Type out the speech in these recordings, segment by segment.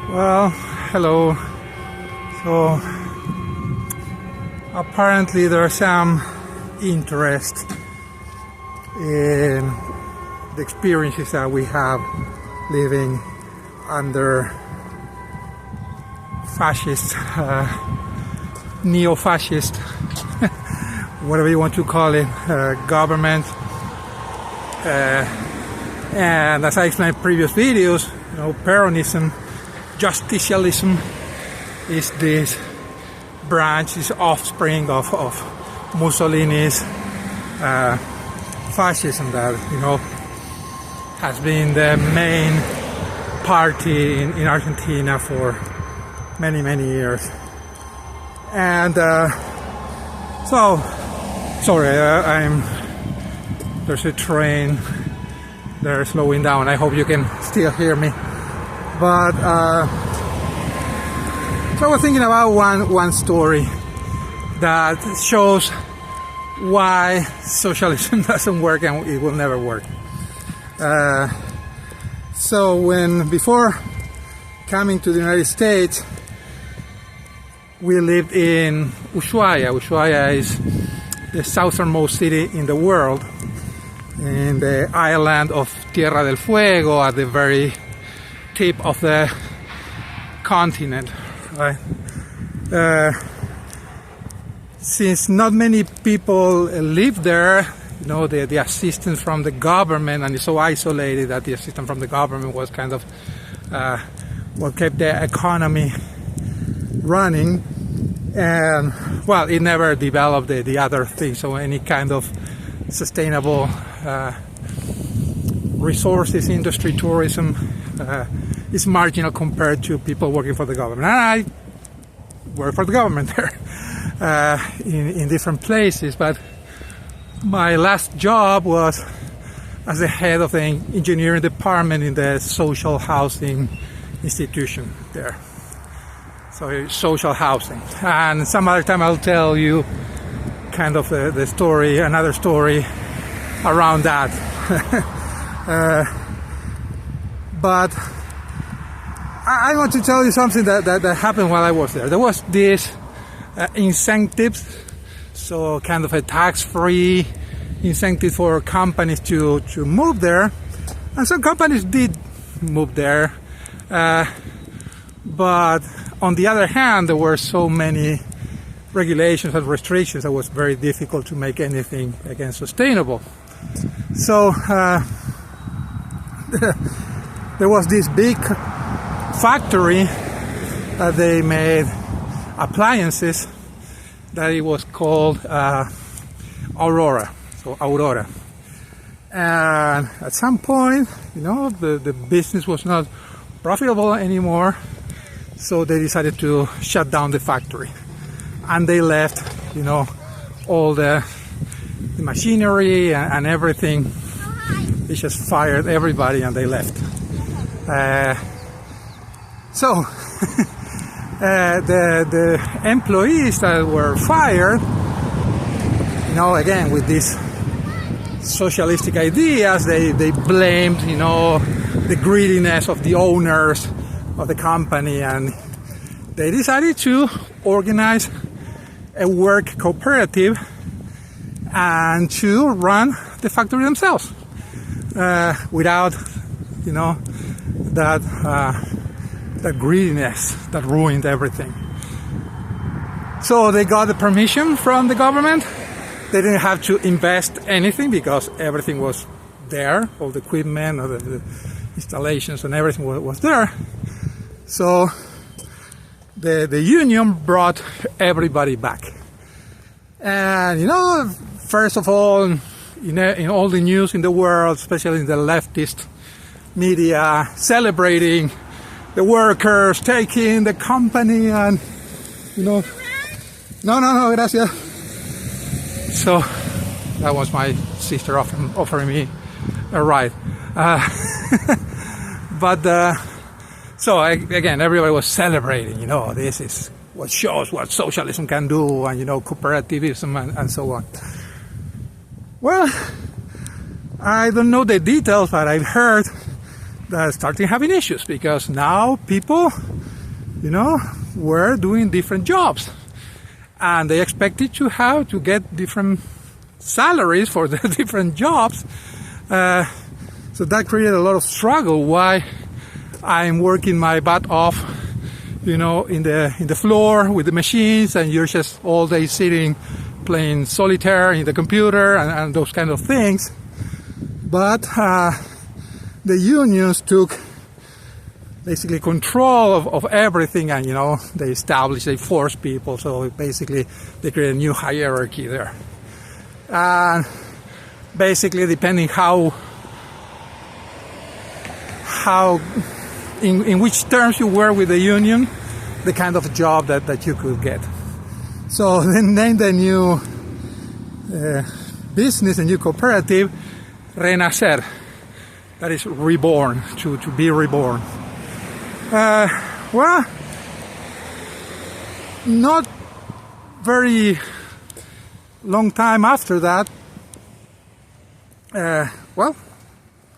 Well, hello. So, apparently there's some interest in the experiences that we have living under fascist, neo-fascist, whatever you want to call it, government. And as I explained in previous videos, Peronism, Justicialism is this branch, this offspring of Mussolini's fascism that, has been the main party in Argentina for many, many years. And so, sorry, there's a train. They're slowing down. I hope you can still hear me. But so I was thinking about one story that shows why socialism doesn't work and it will never work. So before coming to the United States, we lived in Ushuaia. Ushuaia is the southernmost city in the world, in the island of Tierra del Fuego, at the very tip of the continent, right? Since not many people live there, the assistance from the government, and it's so isolated that the assistance from the government was kind of what kept the economy running. And well, it never developed the other thing, so any kind of sustainable resources, industry, tourism is marginal compared to people working for the government. And I work for the government there in different places, but my last job was as the head of the engineering department in the social housing institution there. So social housing. And some other time I'll tell you kind of the story, another story around that. But I want to tell you something that happened while I was there. There was this incentives, so kind of a tax-free incentive for companies to move there. And some companies did move there. But on the other hand, there were so many regulations and restrictions that it was very difficult to make anything again sustainable. So there was this big factory that they made appliances that it was called Aurora. So Aurora. And at some point, the business was not profitable anymore, so they decided to shut down the factory. And they left, all the machinery and everything. They just fired everybody and they left. So the employees that were fired, again with these socialistic ideas, they blamed, the greediness of the owners of the company, and they decided to organize a work cooperative and to run the factory themselves without, that greediness that ruined everything. So they got the permission from the government. They didn't have to invest anything because everything was there, all the equipment, all the installations and everything was there. So the union brought everybody back. And, first of all, in all the news in the world, especially in the leftist media, celebrating the workers taking the company and, no, gracias. So that was my sister offering me a ride. So again, everybody was celebrating, this is what shows what socialism can do, and, cooperativism and so on. Well, I don't know the details, but I've heard that started having issues because now people, were doing different jobs, and they expected to get different salaries for the different jobs. So that created a lot of struggle. Why I'm working my butt off, in the floor with the machines, and you're just all day sitting playing solitaire in the computer and those kind of things. But the unions took basically control of everything, and they forced people. So basically they created a new hierarchy there, and basically depending how in which terms you were with the union, the kind of job that you could get. So then the new business, the new cooperative, renacer, that is reborn, to be reborn. Well, not very long time after that,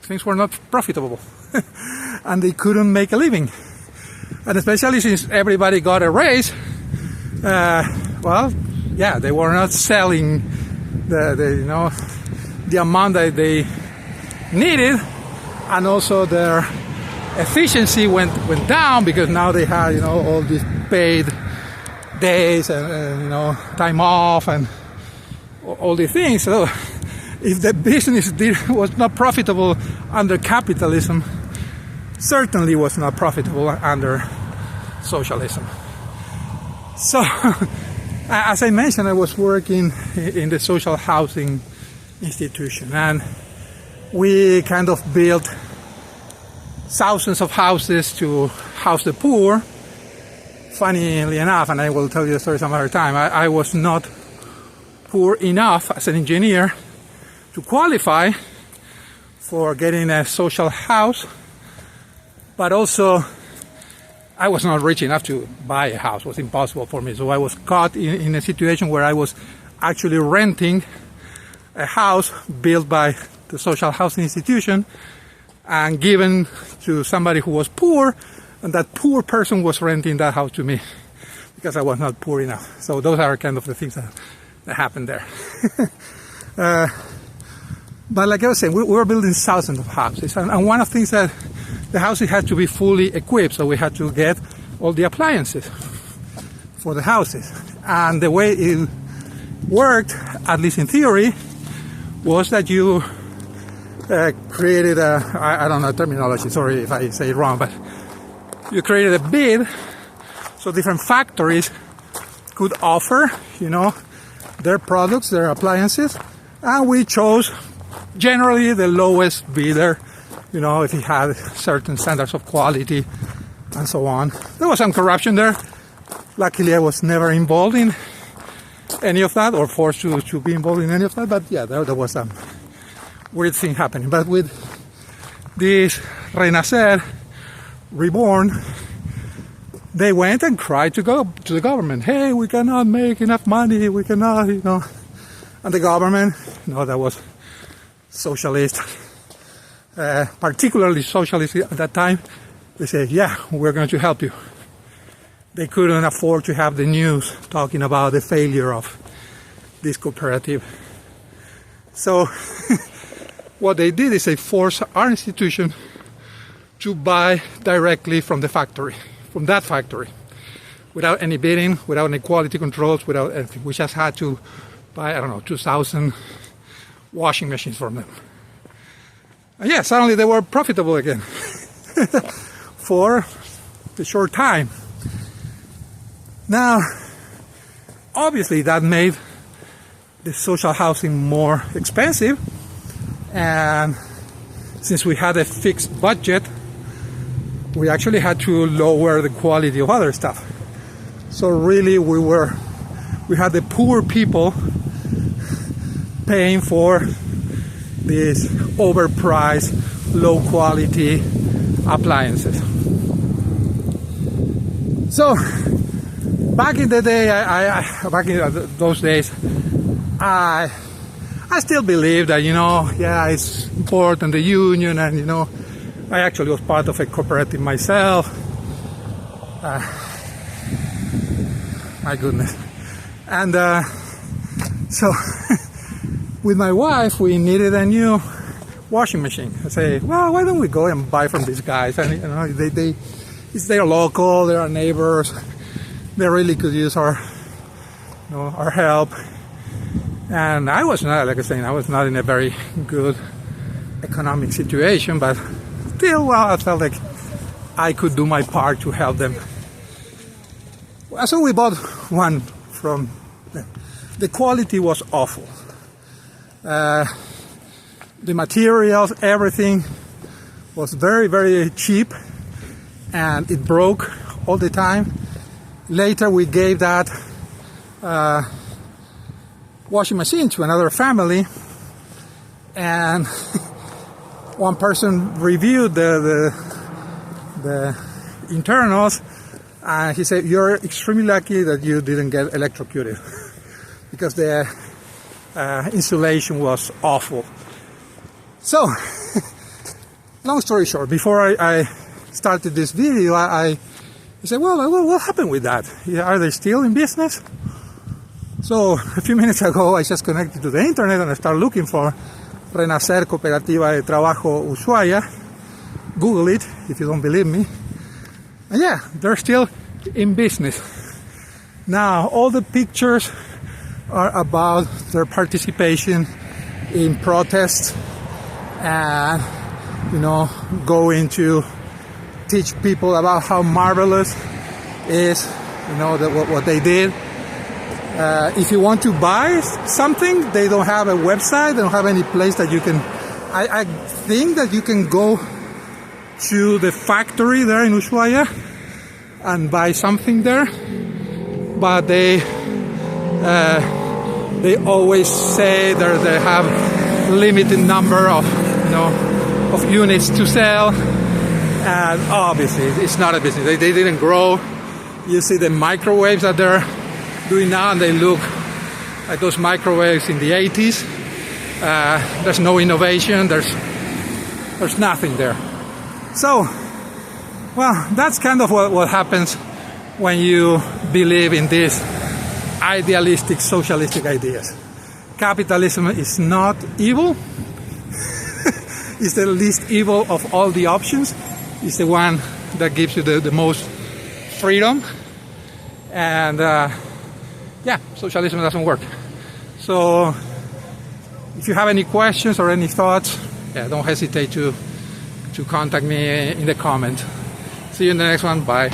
things were not profitable. And they couldn't make a living. And especially since everybody got a raise, they were not selling the amount that they needed, and also their efficiency went down because now they had all these paid days and time off and all these things. So if the business was not profitable under capitalism, certainly was not profitable under socialism. So, as I mentioned, I was working in the social housing institution, and we kind of built thousands of houses to house the poor. Funnily enough, and I will tell you the story some other time, I was not poor enough as an engineer to qualify for getting a social house, but also I was not rich enough to buy a house. It was impossible for me. So I was caught in a situation where I was actually renting a house built by the social housing institution and given to somebody who was poor, and that poor person was renting that house to me because I was not poor enough. So those are kind of the things that happened there. But like I was saying, we were building thousands of houses, and one of the things that the houses had to be fully equipped, so we had to get all the appliances for the houses. And the way it worked, at least in theory, was that you created I don't know terminology, sorry if I say it wrong, but you created a bid so different factories could offer, their products, their appliances, and we chose generally the lowest bidder, if he had certain standards of quality and so on. There was some corruption there. Luckily, I was never involved in any of that or forced to be involved in any of that. But yeah, there was some weird thing happening. But with this Renacer, Reborn, they went and cried to go to the government. Hey, we cannot make enough money. We cannot, And the government, that was socialist. Particularly socialist at that time, they said, yeah, we're going to help you. They couldn't afford to have the news talking about the failure of this cooperative. So what they did is they forced our institution to buy directly from the factory, from that factory, without any bidding, without any quality controls, without anything. We just had to buy, 2,000 washing machines from them. And yeah, suddenly they were profitable again for a short time. Now, obviously that made the social housing more expensive, and since we had a fixed budget, we actually had to lower the quality of other stuff. So really we had the poor people paying for these overpriced, low quality appliances. So back in the day, back in those days, I still believe that, it's important, the union, and, I actually was part of a cooperative myself. My goodness. And so with my wife, we needed a new washing machine. I say, well, why don't we go and buy from these guys? And you know, they're local, they're our neighbors. They really could use our help. And I was not, like I say, I was not in a very good economic situation, but still, well, I felt like I could do my part to help them. So we bought one from them. The quality was awful. The materials, everything was very, very cheap, and it broke all the time. Later we gave that washing machine to another family, and one person reviewed the internals, and he said, you're extremely lucky that you didn't get electrocuted because the insulation was awful. So, long story short, before I started this video, I said, well, what happened with that? Are they still in business? So, a few minutes ago, I just connected to the internet and I started looking for Renacer Cooperativa de Trabajo Ushuaia. Google it if you don't believe me. And yeah, they're still in business. Now, all the pictures are about their participation in protests and, going to teach people about how marvelous is, what they did. If you want to buy something, they don't have a website, they don't have any place that you can... I think that you can go to the factory there in Ushuaia and buy something there, but they always say that they have limited number of units to sell, and obviously it's not a business. They didn't grow. You see the microwaves that they're doing now, and they look like those microwaves in the 80s. There's no innovation. There's nothing there. So, well, that's kind of what happens when you believe in these idealistic, socialistic ideas. Capitalism is not evil. It's the least evil of all the options. It's the one that gives you the most freedom. And socialism doesn't work. So if you have any questions or any thoughts, don't hesitate to contact me in the comment. See you in the next one. Bye.